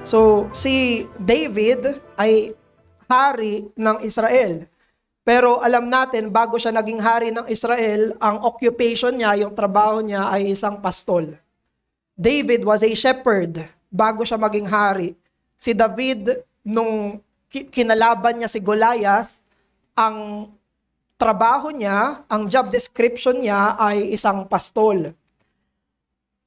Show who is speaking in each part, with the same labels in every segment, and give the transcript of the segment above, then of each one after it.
Speaker 1: So, si David ay hari ng Israel. Pero alam natin, bago siya naging hari ng Israel, ang occupation niya, yung trabaho niya ay isang pastol. David was a shepherd bago siya maging hari. Si David, nung kinalaban niya si Goliath, ang trabaho niya, ang job description niya ay isang pastol.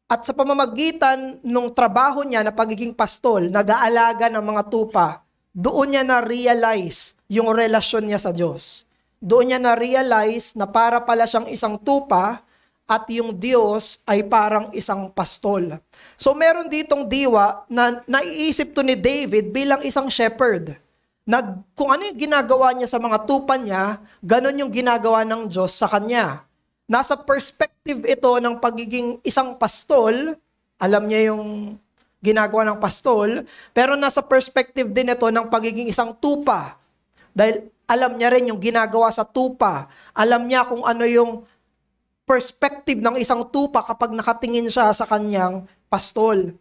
Speaker 1: At sa pamamagitan ng trabaho niya na pagiging pastol, nag-aalaga ng mga tupa, doon niya na-realize yung relasyon niya sa Diyos. Doon niya na-realize na para pala siyang isang tupa at yung Diyos ay parang isang pastol. So meron ditong diwa na naiisip to ni David bilang isang shepherd. Kung ano yung ginagawa niya sa mga tupa niya, ganun yung ginagawa ng Diyos sa kanya. Nasa perspective ito ng pagiging isang pastol, alam niya yung ginagawa ng pastol, pero nasa perspective din ito ng pagiging isang tupa. Dahil alam niya rin yung ginagawa sa tupa. Alam niya kung ano yung perspective ng isang tupa kapag nakatingin siya sa kanyang pastol.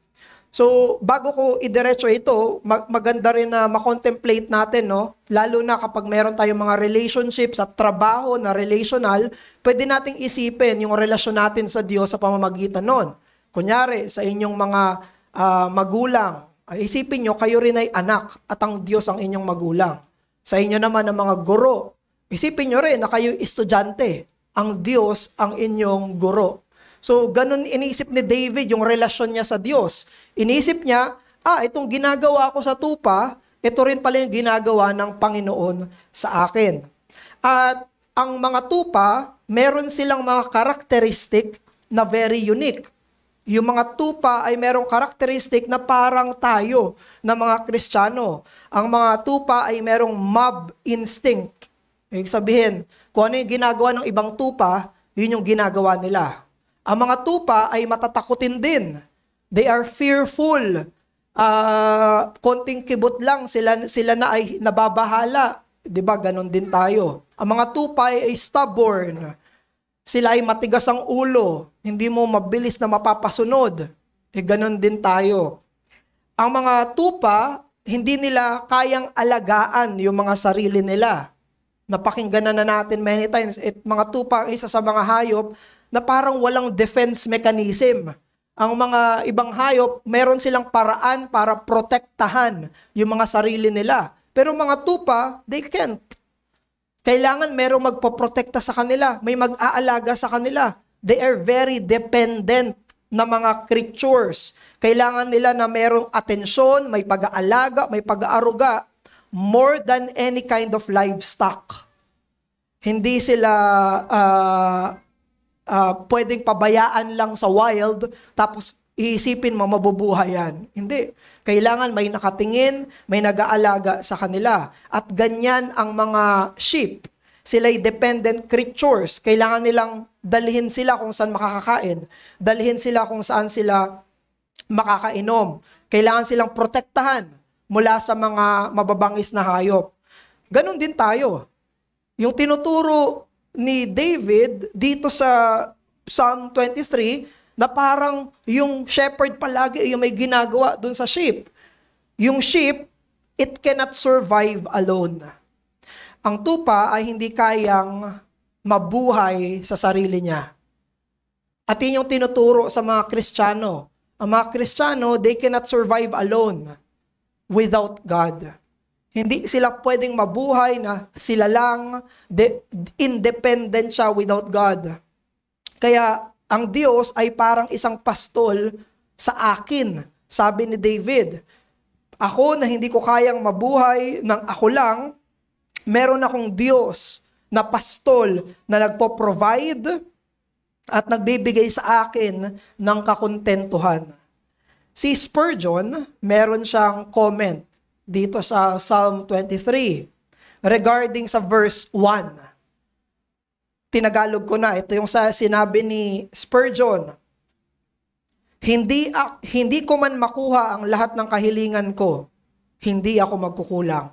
Speaker 1: So, bago ko idiretso ito, maganda rin na makontemplate natin, no? Lalo na kapag meron tayong mga relationships at trabaho na relational, pwede nating isipin yung relasyon natin sa Diyos sa pamamagitan nun. Kunyari, sa inyong mga magulang, isipin nyo, kayo rin ay anak at ang Diyos ang inyong magulang. Sa inyo naman ang mga guro, isipin nyo rin na kayo estudyante, ang Diyos ang inyong guro. So, ganun inisip ni David yung relasyon niya sa Diyos. Inisip niya, itong ginagawa ko sa tupa, ito rin pala yung ginagawa ng Panginoon sa akin. At ang mga tupa, meron silang mga karakteristik na very unique. Yung mga tupa ay merong karakteristik na parang tayo na mga Kristiyano. Ang mga tupa ay merong mob instinct. Ibig sabihin, kung ano yung ginagawa ng ibang tupa, yun yung ginagawa nila. Ang mga tupa ay matatakutin din. They are fearful. Konting kibot lang, sila na ay nababahala. Diba, ganon din tayo. Ang mga tupa ay stubborn. Sila ay matigas ang ulo. Hindi mo mabilis na mapapasunod. Ganon din tayo. Ang mga tupa, hindi nila kayang alagaan yung mga sarili nila. Napakinggan na natin many times. Mga tupa, isa sa mga hayop, na parang walang defense mechanism. Ang mga ibang hayop, meron silang paraan para protektahan yung mga sarili nila. Pero mga tupa, they can't. Kailangan merong magpoprotekta sa kanila. May mag-aalaga sa kanila. They are very dependent na mga creatures. Kailangan nila na merong atensyon, may pag-aalaga, may pag-aaruga, more than any kind of livestock. Hindi sila pwedeng pabayaan lang sa wild, tapos iisipin mo mabubuhay yan. Hindi. Kailangan may nakatingin, may nag-aalaga sa kanila. At ganyan ang mga sheep. Sila'y dependent creatures. Kailangan nilang dalhin sila kung saan makakakain. Dalhin sila kung saan sila makakainom. Kailangan silang protektahan mula sa mga mababangis na hayop. Ganon din tayo. Yung tinuturo ni David dito sa Psalm 23 na parang yung shepherd palagi yung may ginagawa dun sa sheep. Yung sheep, it cannot survive alone. Ang tupa ay hindi kayang mabuhay sa sarili niya. At yun yung tinuturo sa mga Kristiyano. Ang mga Kristiyano, they cannot survive alone without God. Hindi sila pwedeng mabuhay na sila lang, independent siya without God. Kaya ang Diyos ay parang isang pastol sa akin, sabi ni David. Ako na hindi ko kayang mabuhay ng ako lang, meron akong Diyos na pastol na nagpo-provide at nagbibigay sa akin ng kakontentuhan. Si Spurgeon, meron siyang comment dito sa Psalm 23 regarding sa verse 1. Tinagalog ko na. Ito yung sinabi ni Spurgeon. Hindi ko man makuha ang lahat ng kahilingan ko, hindi ako magkukulang.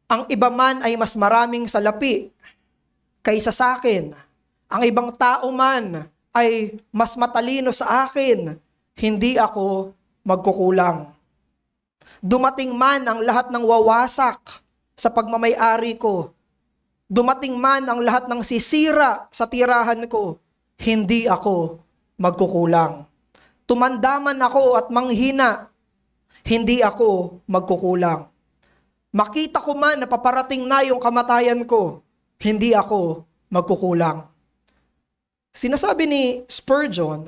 Speaker 1: Ang iba man ay mas maraming salapi kaysa sa akin. Ang ibang tao man ay mas matalino sa akin, hindi ako magkukulang. Dumating man ang lahat ng wawasak sa pagmamay-ari ko, dumating man ang lahat ng sisira sa tirahan ko, hindi ako magkukulang. Tumanda man ako at manghina, hindi ako magkukulang. Makita ko man na paparating na yung kamatayan ko, hindi ako magkukulang. Sinasabi ni Spurgeon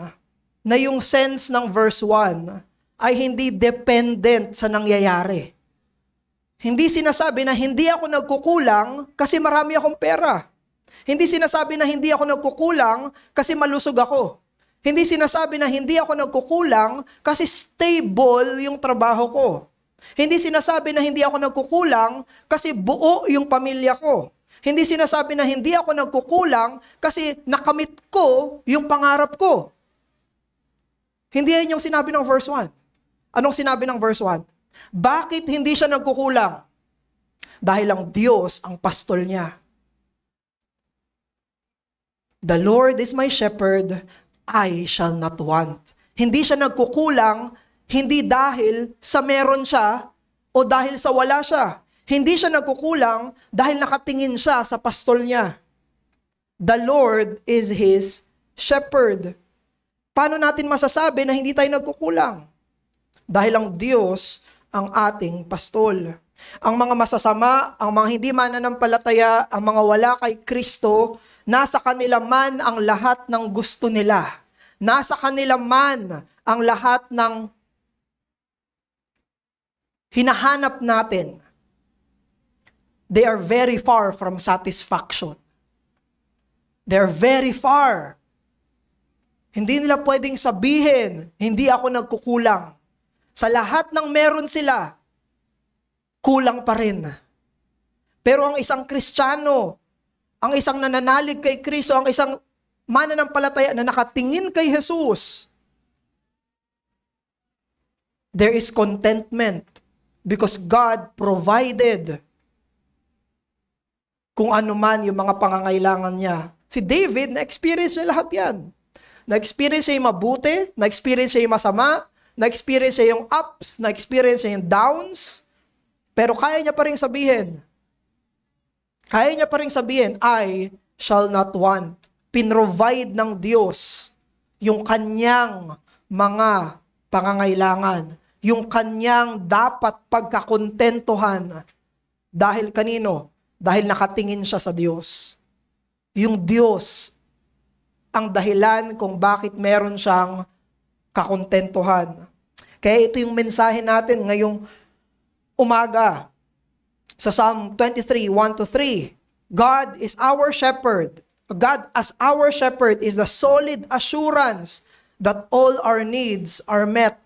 Speaker 1: na yung sense ng verse 1 ay hindi dependent sa nangyayari. Hindi sinasabi na hindi ako nagkukulang kasi marami akong pera. Hindi sinasabi na hindi ako nagkukulang kasi malusog ako. Hindi sinasabi na hindi ako nagkukulang kasi stable yung trabaho ko. Hindi sinasabi na hindi ako nagkukulang kasi buo yung pamilya ko. Hindi sinasabi na hindi ako nagkukulang kasi nakamit ko yung pangarap ko. Hindi yan yung sinabi ng verse 1. Anong sinabi ng verse 1? Bakit hindi siya nagkukulang? Dahil ang Diyos ang pastol niya. The Lord is my shepherd, I shall not want. Hindi siya nagkukulang, hindi dahil sa meron siya o dahil sa wala siya. Hindi siya nagkukulang dahil nakatingin siya sa pastol niya. The Lord is his shepherd. Paano natin masasabi na hindi tayo nagkukulang? Dahil ang Diyos ang ating pastol. Ang mga masasama, ang mga hindi mananampalataya, ang mga wala kay Kristo, nasa kanila man ang lahat ng gusto nila. Nasa kanila man ang lahat ng hinahanap natin. They are very far from satisfaction. They are very far. Hindi nila pwedeng sabihin, hindi ako nagkukulang. Sa lahat ng meron sila, kulang pa rin. Pero ang isang Kristiyano, ang isang nananalig kay Kristo, ang isang mananampalataya na nakatingin kay Jesus, there is contentment because God provided kung ano man yung mga pangangailangan niya. Si David, na-experience niya lahat yan. Na-experience niya yung mabuti, na-experience niya yung masama, na-experience niya yung ups, na-experience niya yung downs, pero kaya niya pa rin sabihin, I shall not want. Pinrovide ng Diyos yung kanyang mga pangangailangan, yung kanyang dapat pagkakontentuhan. Dahil kanino? Dahil nakatingin siya sa Diyos. Yung Diyos ang dahilan kung bakit meron siyang kakontentuhan. Kaya ito yung mensahe natin ngayong umaga. Sa Psalm 23, 1-3, God is our shepherd. God as our shepherd is the solid assurance that all our needs are met.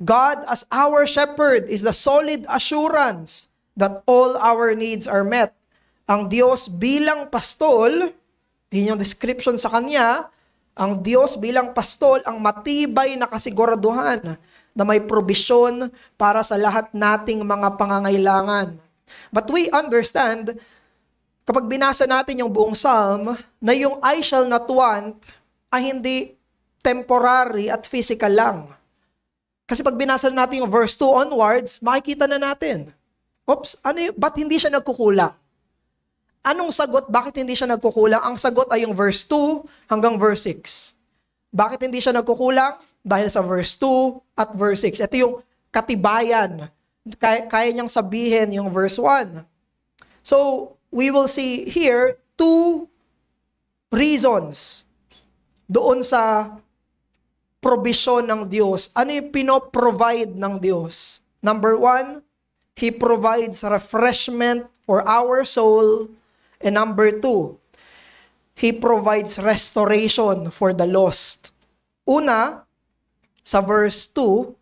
Speaker 1: God as our shepherd is the solid assurance that all our needs are met. Ang Diyos bilang pastol, yun yung description sa Kanya, ang Diyos bilang pastol, ang matibay na kasiguraduhan na may probisyon para sa lahat nating mga pangangailangan. But we understand, kapag binasa natin yung buong Psalm, na yung I shall not want ay hindi temporary at physical lang. Kasi pag binasa natin yung verse 2 onwards, makikita na natin. Oops, ba't hindi siya nagkukulang? Anong sagot? Bakit hindi siya nagkukulang? Ang sagot ay yung verse 2 hanggang verse 6. Bakit hindi siya nagkukulang? Dahil sa verse 2 at verse 6. Ito yung katibayan. Kaya niyang sabihin yung verse 1. So, we will see here two reasons doon sa provision ng Diyos. Ano yung pinoprovide ng Diyos? Number 1, He provides refreshment for our soul. And number 2, He provides restoration for the lost. Una, sa verse 2,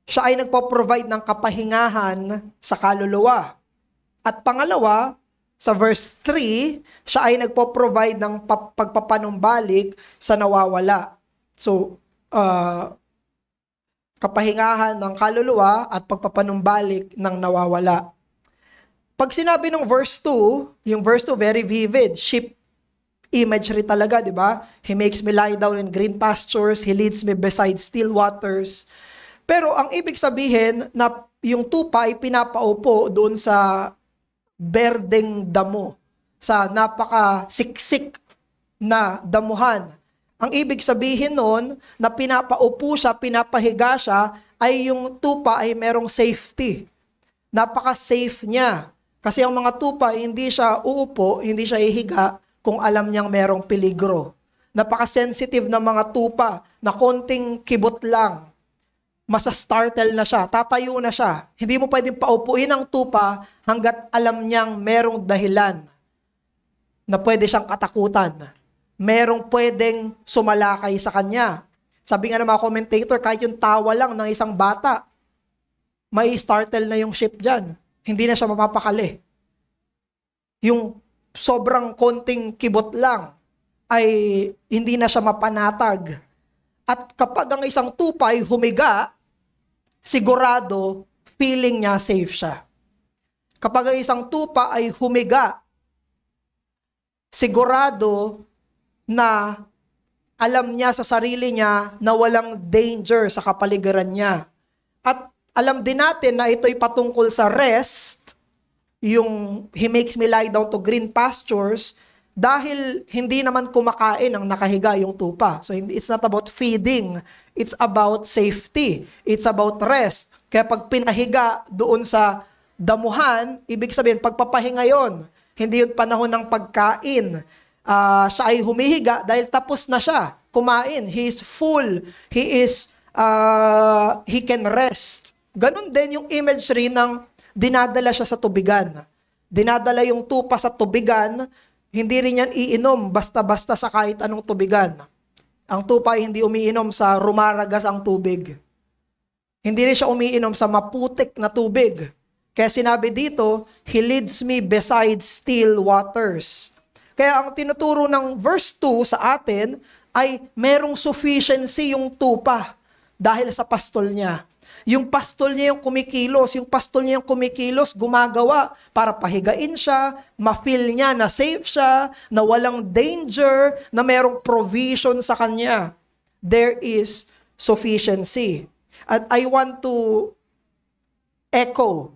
Speaker 1: siya ay nagpo-provide ng kapahingahan sa kaluluwa. At pangalawa, sa verse 3, siya ay nagpo-provide ng pagpapanumbalik sa nawawala. So, kapahingahan ng kaluluwa at pagpapanumbalik ng nawawala. Pag sinabi ng verse 2, yung verse 2 very vivid, imagery talaga, di ba? He makes me lie down in green pastures, He leads me beside still waters. Pero ang ibig sabihin na yung tupa ay pinapaupo doon sa berdeng damo, sa napakasiksik na damuhan. Ang ibig sabihin nun na pinapaupo siya, pinapahiga siya, ay yung tupa ay merong safety. Napaka-safe niya. Kasi ang mga tupa, hindi siya uupo, hindi siya ihiga kung alam niyang merong peligro. Napaka-sensitive na mga tupa na konting kibot lang, masastartle na siya, tatayo na siya. Hindi mo pwedeng paupuin ang tupa hanggat alam niyang merong dahilan na pwede siyang katakutan. Merong pwedeng sumalakay sa kanya. Sabi nga ng mga commentator, kahit yung tawa lang ng isang bata, may startle na yung ship dyan. Hindi na siya mapapakali. Yung sobrang konting kibot lang ay hindi na siya mapanatag. At kapag ang isang tupa ay humiga, sigurado feeling niya safe siya. Kapag ang isang tupa ay humiga, sigurado na alam niya sa sarili niya na walang danger sa kapaligiran niya. At alam din natin na ito'y patungkol sa rest, yung He makes me lie down to green pastures, dahil hindi naman kumakain ang nakahiga yung tupa. So it's not about feeding, it's about safety, it's about rest. Kaya pag pinahiga doon sa damuhan, ibig sabihin pagpapahinga yon, hindi yun panahon ng pagkain. Siya ay humihiga dahil tapos na siya kumain. He is full, he can rest. Ganon din yung imagery ng dinadala siya sa tubigan. Dinadala yung tupa sa tubigan, hindi rin yan iinom basta-basta sa kahit anong tubigan. Ang tupa ay hindi umiinom sa rumaragas ang tubig. Hindi rin siya umiinom sa maputik na tubig. Kaya sinabi dito, He leads me beside still waters. Kaya ang tinuturo ng verse 2 sa atin ay merong sufficiency yung tupa dahil sa pastol niya. Yung pastol niya yung kumikilos, gumagawa para pahigain siya, ma-feel niya na safe siya, na walang danger, na merong provision sa kanya. There is sufficiency. At I want to echo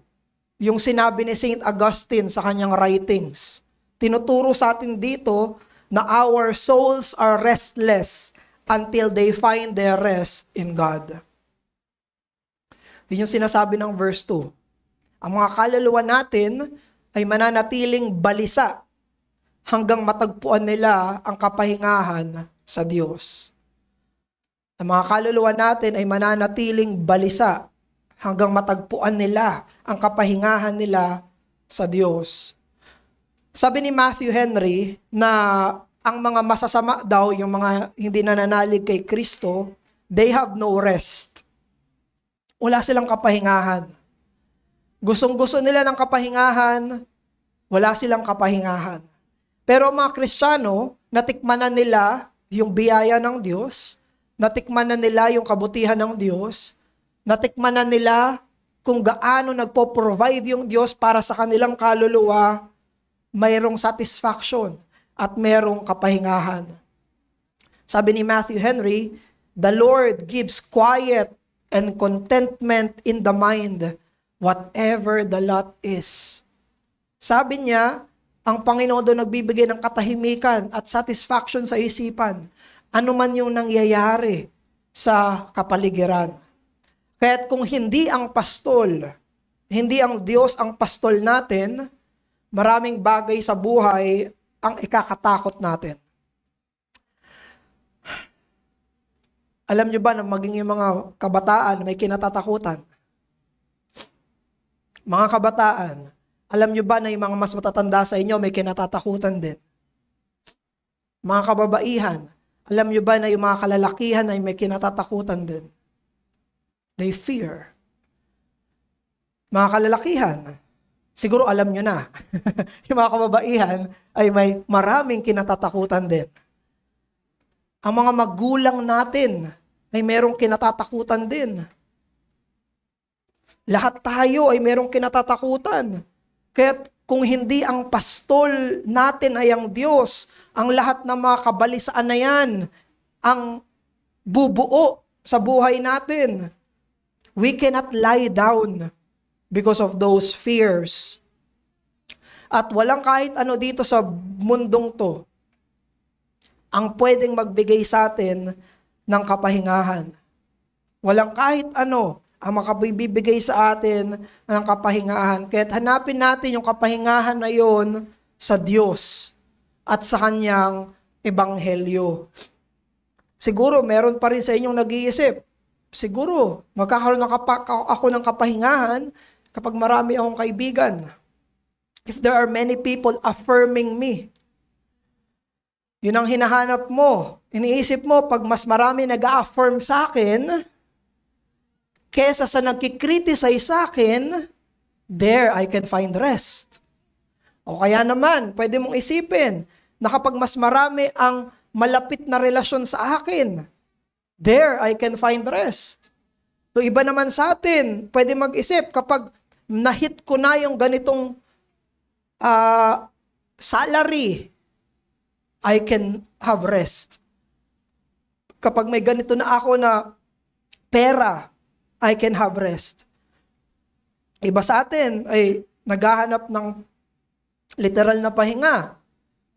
Speaker 1: yung sinabi ni St. Augustine sa kanyang writings. Tinuturo sa atin dito na our souls are restless until they find their rest in God. Yun yung sinasabi ng verse 2. Ang mga kaluluwa natin ay mananatiling balisa hanggang matagpuan nila ang kapahingahan sa Diyos. Ang mga kaluluwa natin ay mananatiling balisa hanggang matagpuan nila ang kapahingahan nila sa Diyos. Sabi ni Matthew Henry na ang mga masasama daw, yung mga hindi nananalig kay Kristo, they have no rest. Wala silang kapahingahan. Gustong-gusto nila ng kapahingahan, wala silang kapahingahan. Pero mga Kristiyano, natikman na nila yung biyaya ng Diyos, natikman na nila yung kabutihan ng Diyos, natikman na nila kung gaano nagpo-provide yung Diyos para sa kanilang kaluluwa, mayroong satisfaction at mayroong kapahingahan. Sabi ni Matthew Henry, the Lord gives quiet and contentment in the mind, whatever the lot is. Sabi niya, ang Panginoon doon nagbibigay ng katahimikan at satisfaction sa isipan, ano man yung nangyayari sa kapaligiran. Kaya't kung hindi ang pastol, hindi ang Diyos ang pastol natin, maraming bagay sa buhay ang ikakatakot natin. Alam nyo ba na maging yung mga kabataan may kinatatakutan? Mga kabataan, alam nyo ba na yung mga mas matatanda sa inyo may kinatatakutan din? Mga kababaihan, alam nyo ba na yung mga kalalakihan ay may kinatatakutan din? They fear. Mga kalalakihan, siguro alam nyo na. Yung mga kababaihan ay may maraming kinatatakutan din. Ang mga magulang natin ay merong kinatatakutan din. Lahat tayo ay merong kinatatakutan. Kaya kung hindi ang pastol natin ay ang Diyos, ang lahat ng mga kabalisaan na yan, ang bubuo sa buhay natin. We cannot lie down because of those fears. At walang kahit ano dito sa mundong to ang pwedeng magbigay sa atin ng kapahingahan. Walang kahit ano ang makabibigay sa atin ng kapahingahan. Kaya't hanapin natin yung kapahingahan na yon sa Diyos at sa Kanyang Ebanghelyo. Siguro meron pa rin sa inyong nag-iisip, siguro magkakaroon ako ng kapahingahan kapag marami akong kaibigan. If there are many people affirming me, yun ang hinahanap mo. Iniisip mo, pag mas marami nag-a-affirm sa akin, kesa sa nagkikriticize sa akin, there I can find rest. O kaya naman, pwede mong isipin na kapag mas marami ang malapit na relasyon sa akin, there I can find rest. So iba naman sa atin, pwede mag-isip kapag na-hit ko na yung ganitong salary, I can have rest. Kapag may ganito na ako na pera, I can have rest. Iba sa atin ay naghahanap ng literal na pahinga.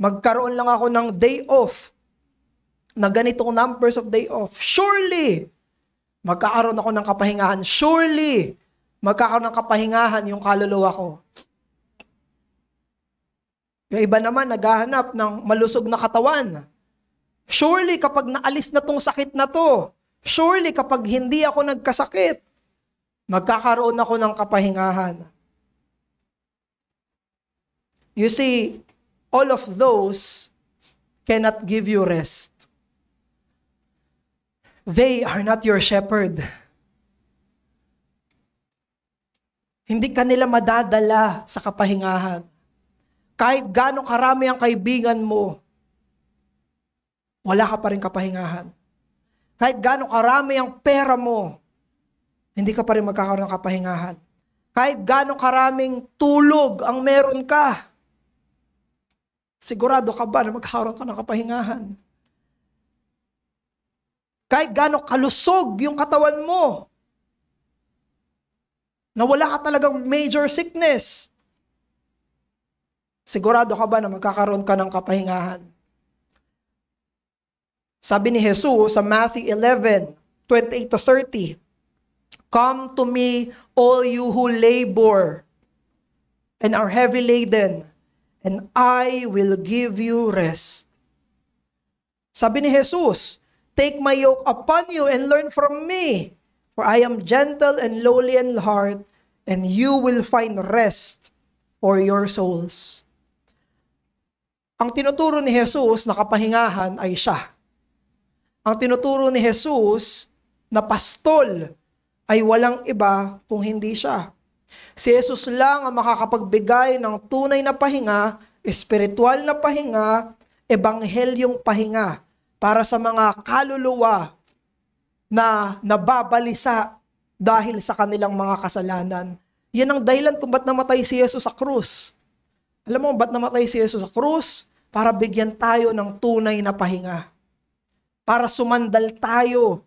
Speaker 1: Magkaroon lang ako ng day off, na ganitong numbers of day off. Surely, magkakaroon ako ng kapahingahan. Surely, magkakaroon ng kapahingahan yung kaluluwa ko. Yung iba naman, naghahanap ng malusog na katawan. Surely, kapag naalis na tong sakit na to, surely, kapag hindi ako nagkasakit, magkakaroon ako ng kapahingahan. You see, all of those cannot give you rest. They are not your shepherd. Hindi ka nila madadala sa kapahingahan. Kahit gaano karami ang kaibigan mo, wala ka pa rin kapahingahan. Kahit gaano karami ang pera mo, hindi ka pa rin magkakaroon ng kapahingahan. Kahit gaano karaming tulog ang meron ka, sigurado ka ba na magkakaroon ka ng kapahingahan? Kahit gaano kalusog yung katawan mo, na wala ka talagang major sickness, sigurado ka ba na magkakaroon ka ng kapahingahan? Sabi ni Jesus sa Matthew 11:28-30, "Come to me, all you who labor and are heavy laden, and I will give you rest." Sabi ni Jesus, "Take my yoke upon you and learn from me, for I am gentle and lowly in heart, and you will find rest for your souls." Ang tinuturo ni Jesus na kapahingahan ay siya. Ang tinuturo ni Jesus na pastol ay walang iba kung hindi siya. Si Jesus lang ang makakapagbigay ng tunay na pahinga, espiritual na pahinga, ebanghelyong pahinga para sa mga kaluluwa na nababalisa dahil sa kanilang mga kasalanan. Yan ang dahilan kung ba't namatay si Jesus sa krus. Alam mo ba't namatay si Jesus sa krus? Para bigyan tayo ng tunay na pahinga. Para sumandal tayo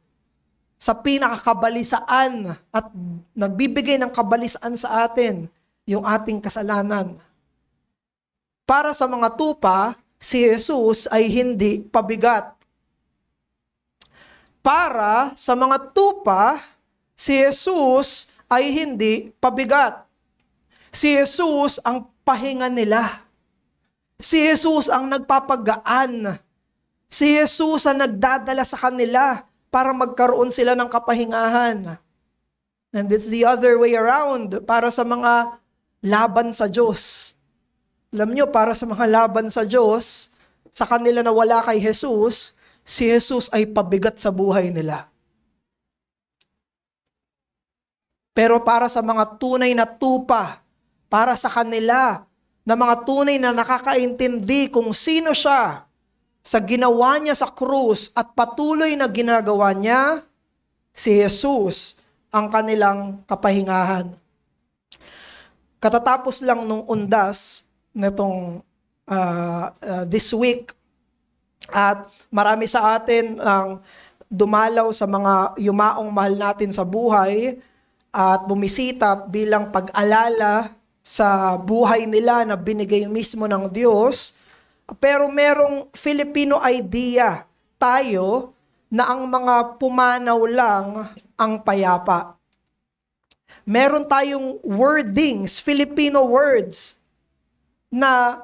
Speaker 1: sa pinakakabalisaan at nagbibigay ng kabalisaan sa atin, yung ating kasalanan. Para sa mga tupa, si Jesus ay hindi pabigat. Para sa mga tupa, si Jesus ay hindi pabigat. Si Jesus ang pahinga nila. Si Jesus ang nagpapagaan. Si Jesus ang nagdadala sa kanila para magkaroon sila ng kapahingahan. And it's the other way around para sa mga laban sa Diyos. Alam nyo, para sa mga laban sa Diyos, sa kanila na wala kay Jesus, si Jesus ay pabigat sa buhay nila. Pero para sa mga tunay na tupa, para sa kanila, na mga tunay na nakakaintindi kung sino siya sa ginawa niya sa krus at patuloy na ginagawa niya, si Jesus ang kanilang kapahingahan. Katatapos lang nung undas nitong this week, at marami sa atin ang dumalaw sa mga yumaong mahal natin sa buhay at bumisita bilang pag-alala sa buhay nila na binigay mismo ng Diyos. Pero merong Filipino idea tayo na ang mga pumanaw lang ang payapa. Meron tayong wordings, Filipino words, na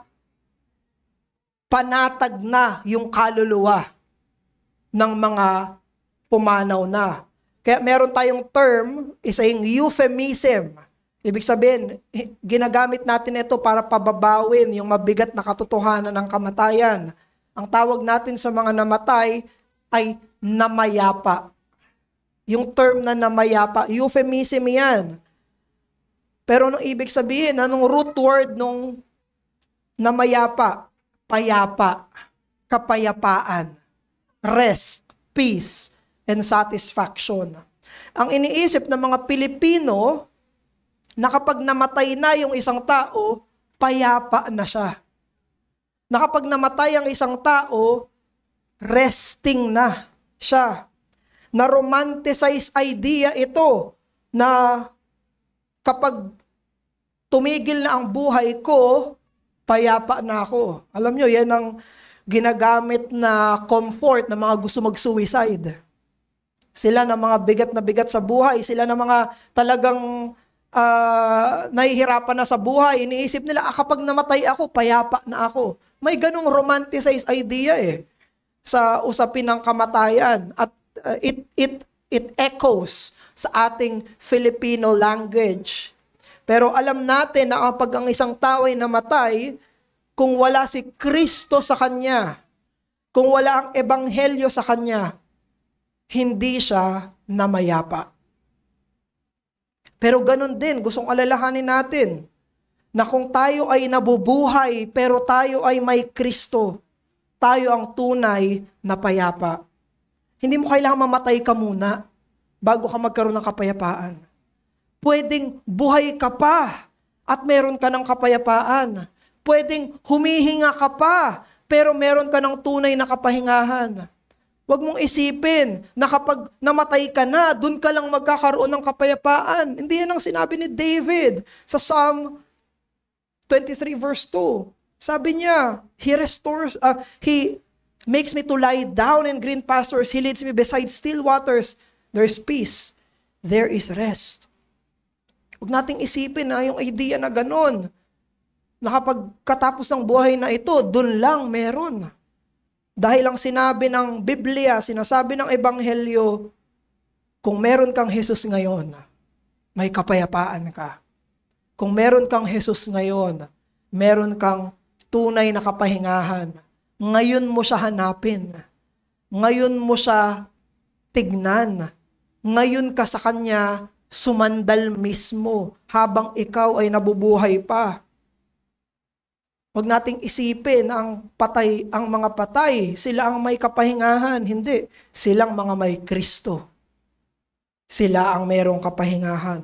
Speaker 1: panatag na yung kaluluwa ng mga pumanaw na. Kaya meron tayong term, isang euphemism. Ibig sabihin, ginagamit natin ito para pababawin yung mabigat na katotohanan ng kamatayan. Ang tawag natin sa mga namatay ay namayapa. Yung term na namayapa, euphemism yan. Pero anong ibig sabihin? Anong root word nung namayapa? Payapa, kapayapaan, rest, peace, and satisfaction. Ang iniisip ng mga Pilipino, na kapag namatay na yung isang tao, payapa na siya. Na kapag namatay ang isang tao, resting na siya. Na romanticized idea ito na kapag tumigil na ang buhay ko, payapa na ako. Alam nyo, yan ang ginagamit na comfort ng mga gusto mag-suicide. Sila na mga bigat sa buhay, sila na mga talagang nahihirapan na sa buhay. Iniisip nila, kapag namatay ako, payapa na ako. May ganong romanticized idea sa usapin ng kamatayan. At it echoes sa ating Filipino language. Pero alam natin na kapag ang isang tao ay namatay, kung wala si Kristo sa kanya, kung wala ang ebanghelyo sa kanya, hindi siya namayapa. Pero ganun din, gustong alalahanin natin, na kung tayo ay nabubuhay, pero tayo ay may Kristo, tayo ang tunay na payapa. Hindi mo kailangan mamatay ka muna bago ka magkaroon ng kapayapaan. Pwedeng buhay ka pa at meron ka ng kapayapaan. Pwedeng humihinga ka pa pero meron ka ng tunay na kapahingahan. Huwag mong isipin na kapag namatay ka na, dun ka lang magkakaroon ng kapayapaan. Hindi yan ang sinabi ni David sa Psalm 23 verse 2. Sabi niya, He makes me to lie down in green pastures. He leads me beside still waters. There is peace. There is rest. Huwag nating isipin na yung idea na ganun. Na kapag katapos ng buhay na ito, dun lang meron. Dahil ang sinabi ng Biblia, sinasabi ng Ebanghelyo, kung meron kang Jesus ngayon, may kapayapaan ka. Kung meron kang Jesus ngayon, meron kang tunay na kapahingahan. Ngayon mo siya hanapin. Ngayon mo siya tignan. Ngayon ka sa Kanya sumandal mismo habang ikaw ay nabubuhay pa. Huwag nating isipin ang mga patay, sila ang may kapahingahan. Hindi. Silang mga may Kristo. Sila ang merong kapahingahan.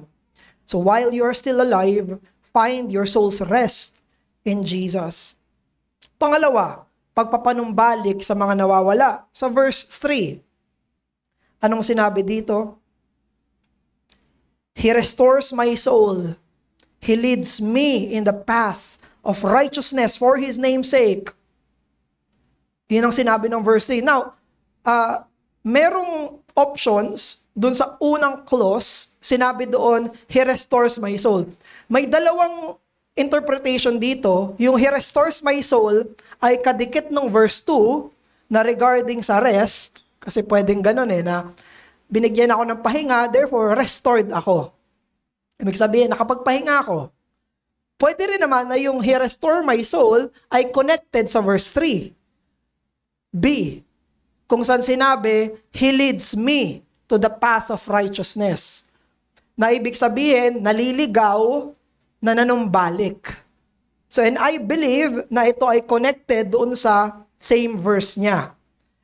Speaker 1: So while you're still alive, find your soul's rest in Jesus. Pangalawa, pagpapanumbalik sa mga nawawala. Sa verse 3, anong sinabi dito? He restores my soul. He leads me in the path of righteousness for His name's sake. Yun ang sinabi ng verse 3. Now, merong options dun sa unang clause, sinabi doon, He restores my soul. May dalawang interpretation dito. Yung He restores my soul ay kadikit ng verse 2 na regarding sa rest, kasi pwedeng ganun na binigyan ako ng pahinga, therefore restored ako. Ibig sabihin, nakapagpahinga ako. Pwede rin naman na yung He restore my soul ay connected sa verse 3. B, kung saan sinabi, He leads me to the path of righteousness. Na ibig sabihin, naliligaw na nanumbalik. So, and I believe na ito ay connected doon sa same verse niya.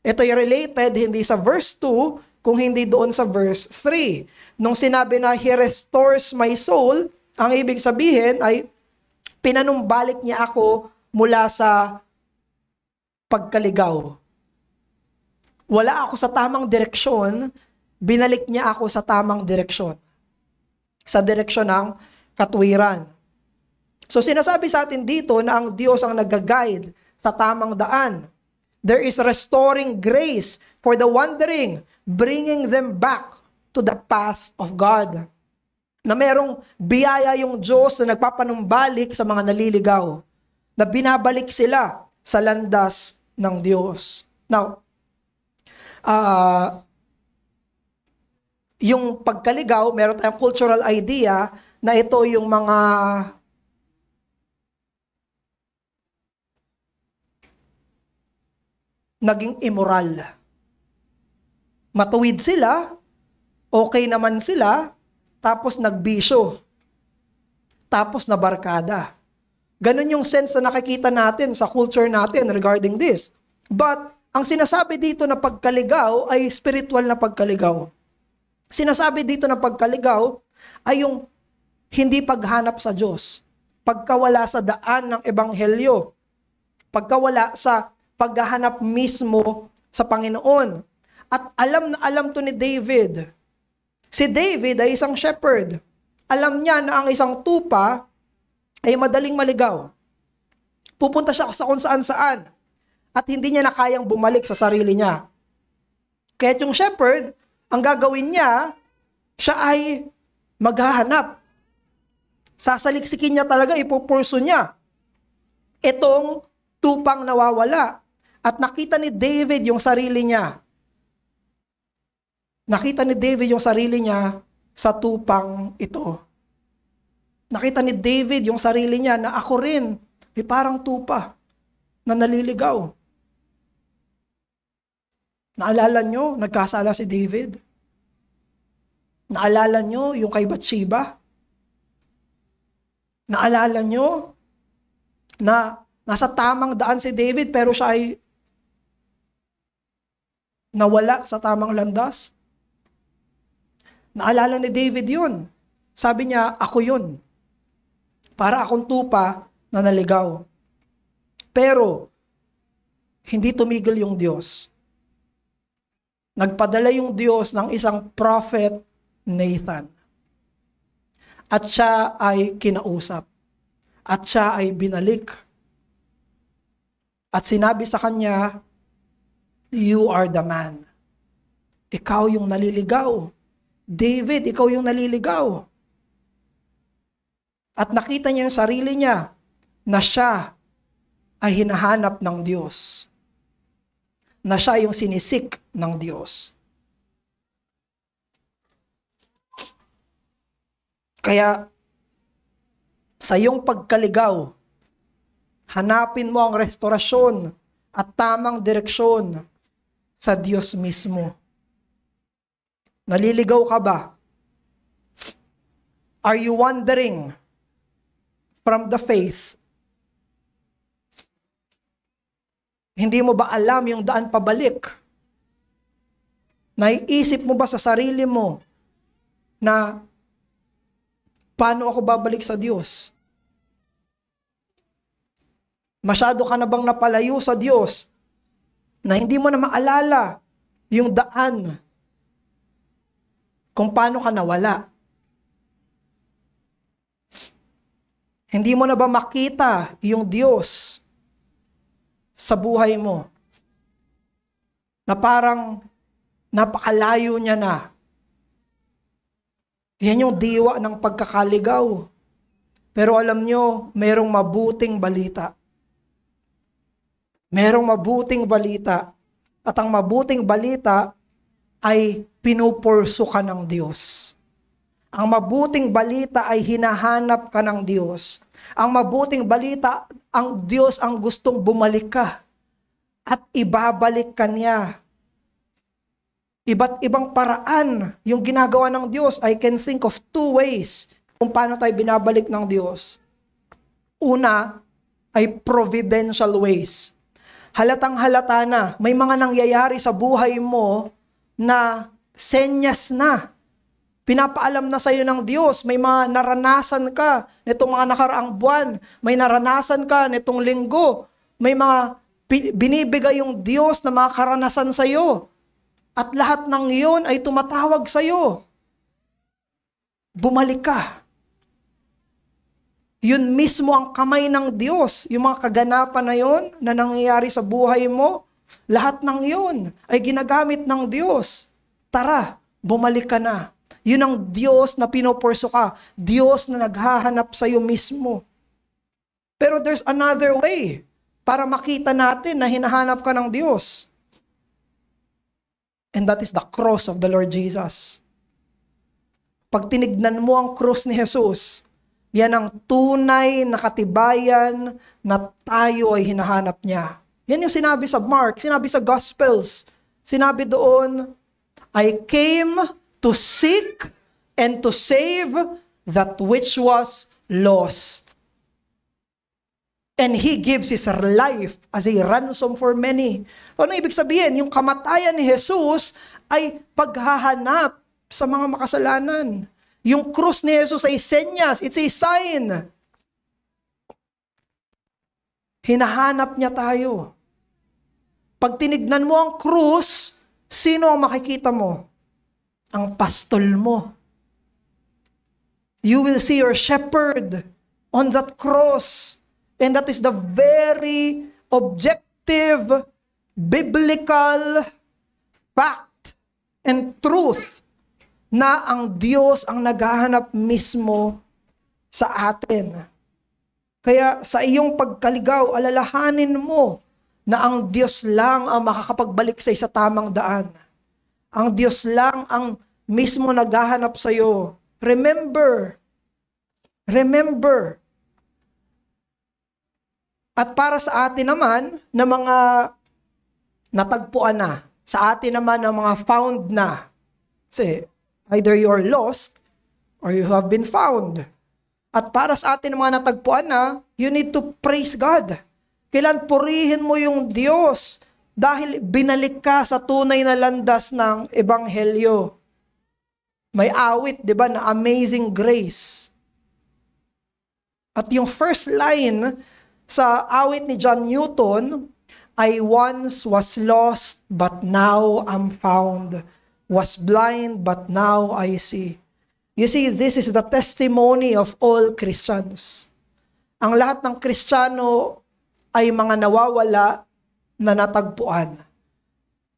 Speaker 1: Ito ay related hindi sa verse 2, kung hindi doon sa verse 3. Nung sinabi na He restores my soul, Ang ibig sabihin ay pinanumbalik niya ako mula sa pagkaligaw. Wala ako sa tamang direksyon, binalik niya ako sa tamang direksyon. Sa direksyon ng katuwiran. So sinasabi sa atin dito na ang Diyos ang nag-guide sa tamang daan. There is restoring grace for the wandering, bringing them back to the path of God. Na merong biyaya yung Diyos na nagpapanumbalik sa mga naliligaw. Na binabalik sila sa landas ng Diyos. Now, yung pagkaligaw, meron tayong cultural idea na ito yung mga naging immoral. Matuwid sila, okay naman sila, tapos nagbisyo, tapos nabarkada. Ganun yung sense na nakikita natin sa culture natin regarding this. But, ang sinasabi dito na pagkaligaw ay spiritual na pagkaligaw. Sinasabi dito na pagkaligaw ay yung hindi paghanap sa Diyos. Pagkawala sa daan ng ebanghelyo. Pagkawala sa paghahanap mismo sa Panginoon. At alam na alam to ni David. Si David ay isang shepherd. Alam niya na ang isang tupa ay madaling maligaw. Pupunta siya sa kung saan-saan. At hindi niya na kayang bumalik sa sarili niya. Kaya yung shepherd, ang gagawin niya, siya ay maghahanap. Sasaliksikin niya talaga, ipupurso niya itong tupang nawawala. At nakita ni David yung sarili niya. Nakita ni David yung sarili niya sa tupang ito. Nakita ni David yung sarili niya na ako rin, parang tupa na naliligaw. Naalala nyo, nagkasala si David? Naalala nyo yung kay Bathsheba? Naalala nyo na nasa tamang daan si David pero siya ay nawala sa tamang landas? Naalala ni David yun. Sabi niya, ako yun. Para akong tupa na naligaw. Pero, hindi tumigil yung Diyos. Nagpadala yung Diyos ng isang prophet, Nathan. At siya ay kinausap. At siya ay binalik. At sinabi sa kanya, you are the man. Ikaw yung naliligaw. David, ikaw yung naliligaw. At nakita niya yung sarili niya na siya ay hinahanap ng Diyos. Na siya yung sinisik ng Diyos. Kaya, sa iyong pagkaligaw, hanapin mo ang restorasyon at tamang direksyon sa Diyos mismo. Naliligaw ka ba? Are you wandering from the faith? Hindi mo ba alam yung daan pabalik? Naiisip mo ba sa sarili mo na paano ako babalik sa Diyos? Masyado ka na bang napalayo sa Diyos na hindi mo na maalala yung daan kung paano ka nawala? Hindi mo na ba makita yung Diyos sa buhay mo? Na parang napakalayo niya na. Yan yung diwa ng pagkakaligaw. Pero alam nyo, merong mabuting balita. Merong mabuting balita. At ang mabuting balita ay pinupurso ka ng Diyos. Ang mabuting balita ay hinahanap ka ng Diyos. Ang mabuting balita, ang Diyos ang gustong bumalik ka at ibabalik ka niya. Iba't ibang paraan yung ginagawa ng Diyos. I can think of 2 ways kung paano tayo binabalik ng Diyos. Una ay providential ways. Halatang halata na, may mga nangyayari sa buhay mo na senyas na. Pinapaalam na sa'yo ng Diyos, may mga naranasan ka nitong mga nakaraang buwan, may naranasan ka nitong linggo, may mga binibigay yung Diyos na mga karanasan sa'yo. At lahat ng iyon ay tumatawag sa'yo. Bumalik ka. Yun mismo ang kamay ng Diyos, yung mga kaganapan na yun na nangyayari sa buhay mo, lahat ng yun ay ginagamit ng Diyos. Tara, bumalik ka na. Yun ang Diyos na pinupurso ka. Diyos na naghahanap sa iyo mismo. Pero there's another way para makita natin na hinahanap ka ng Diyos. And that is the cross of the Lord Jesus. Pag tinignan mo ang cross ni Jesus, yan ang tunay na katibayan na tayo ay hinahanap niya. Yan yung sinabi sa Mark, sinabi sa Gospels. Sinabi doon, I came to seek and to save that which was lost. And He gives His life as a ransom for many. Ano ibig sabihin? Yung kamatayan ni Jesus ay paghahanap sa mga makasalanan. Yung krus ni Jesus ay senyas, it's a sign. Hinahanap niya tayo. Pag tinignan mo ang krus, sino ang makikita mo? Ang pastol mo. You will see your shepherd on that cross. And that is the very objective, biblical fact and truth na ang Diyos ang naghahanap mismo sa atin. Kaya sa iyong pagkaligaw, alalahanin mo na ang Diyos lang ang makakapagbalik sa tamang daan. Ang Diyos lang ang mismo naghahanap sa iyo. Remember. At para sa atin naman, na mga natagpuan na, sa atin naman na mga found na. Kasi either you are lost or you have been found. At para sa atin na mga natagpuan na, you need to praise God. Kailan purihin mo yung Diyos dahil binalik ka sa tunay na landas ng Ebanghelyo. May awit, di ba, na Amazing Grace. At yung first line sa awit ni John Newton, I once was lost, but now I'm found. Was blind, but now I see. You see, this is the testimony of all Christians. Ang lahat ng Kristiyano ay mga nawawala na natagpuan.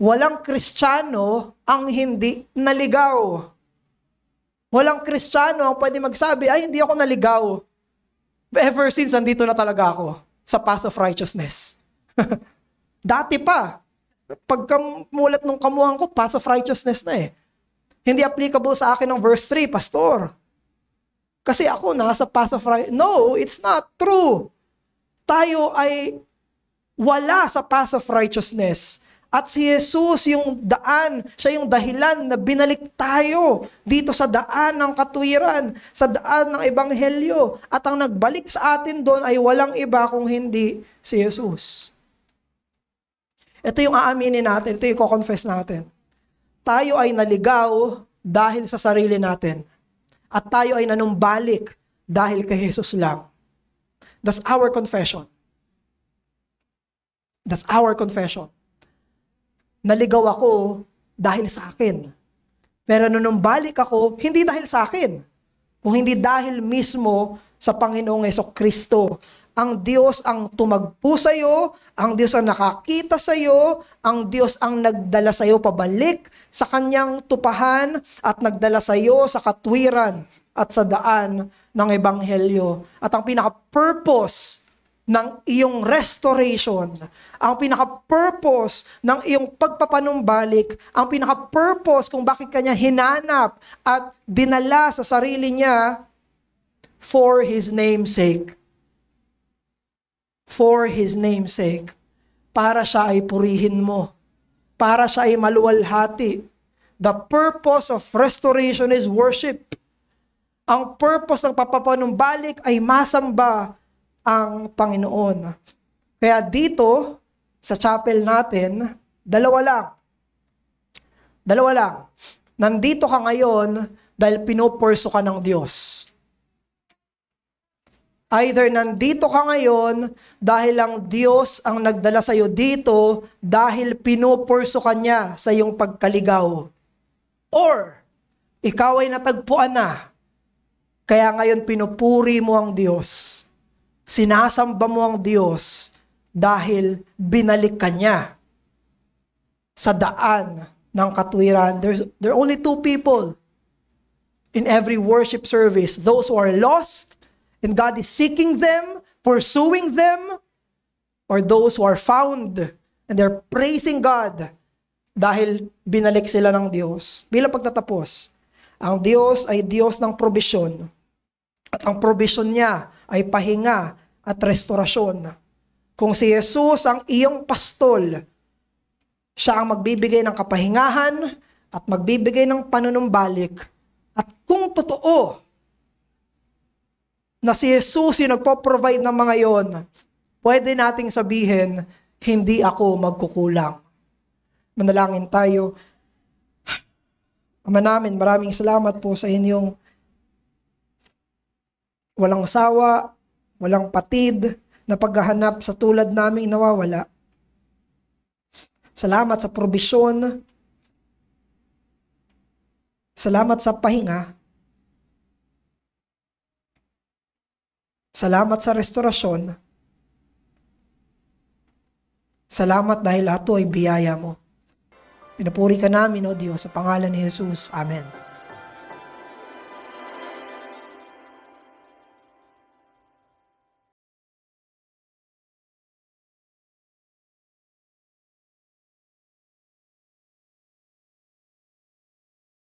Speaker 1: Walang Kristiyano ang hindi naligaw. Walang Kristiyano ang pwede magsabi, ay hindi ako naligaw. Ever since, nandito na talaga ako sa path of righteousness. Dati pa, pagkamulat nung kamuhan ko, path of righteousness na eh. Hindi applicable sa akin ng verse 3, Pastor. Kasi ako nasa path of righteousness. No, it's not true. Tayo ay wala sa path of righteousness. At si Jesus yung daan, siya yung dahilan na binalik tayo dito sa daan ng katuwiran, sa daan ng Ebanghelyo. At ang nagbalik sa atin doon ay walang iba kung hindi si Jesus. Ito yung aaminin natin, ito yung ko-confess natin. Tayo ay naligaw dahil sa sarili natin. At tayo ay nanumbalik dahil kay Jesus lang. That's our confession. That's our confession. Naligaw ako dahil sa akin. Pero nanumbalik ako, hindi dahil sa akin, kung hindi dahil mismo sa Panginoong Jesucristo. Ang Diyos ang tumagpo sa iyo, ang Diyos ang nakakita sa iyo, ang Diyos ang nagdala sa iyo pabalik sa kanyang tupahan at nagdala sa iyo sa katwiran at sa daan ng Ebanghelyo. At ang pinaka-purpose ng iyong restoration, ang pinaka-purpose ng iyong pagpapanumbalik, ang pinaka-purpose kung bakit kanya hinanap at dinala sa sarili niya for His name's sake. For His name's sake. Para siya ay purihin mo. Para siya ay maluwalhati. The purpose of restoration is worship. Ang purpose ng papapanumbalik ay masamba ang Panginoon. Kaya dito, sa chapel natin, dalawa lang. Nandito ka ngayon dahil pinupurso ka ng Diyos. Either nandito ka ngayon dahil ang Diyos ang nagdala sa iyo dito dahil pinupurso ka niya sa iyong pagkaligaw. Or, ikaw ay natagpuan na, kaya ngayon pinupuri mo ang Diyos. Sinasamba mo ang Diyos dahil binalik ka niya sa daan ng katwiran. There are only two people in every worship service. Those who are lost, and God is seeking them, pursuing them, or those who are found, and they're praising God dahil binalik sila ng Diyos. Bilang pagtatapos, ang Diyos ay Diyos ng probisyon. At ang probisyon niya ay pahinga at restorasyon. Kung si Jesus ang iyong pastol, siya ang magbibigay ng kapahingahan at magbibigay ng panunumbalik. At kung totoo na si Jesus yung nagpo-provide ng mga yon, pwede nating sabihin, hindi ako magkukulang. Manalangin tayo. Ama namin, maraming salamat po sa inyong walang sawa, walang patid, na paghahanap sa tulad naming nawawala. Salamat sa probisyon. Salamat sa pahinga. Salamat sa restorasyon. Salamat dahil lahat ito ay biyaya mo. Pinupuri ka namin, O Diyos, sa pangalan ni Jesus. Amen.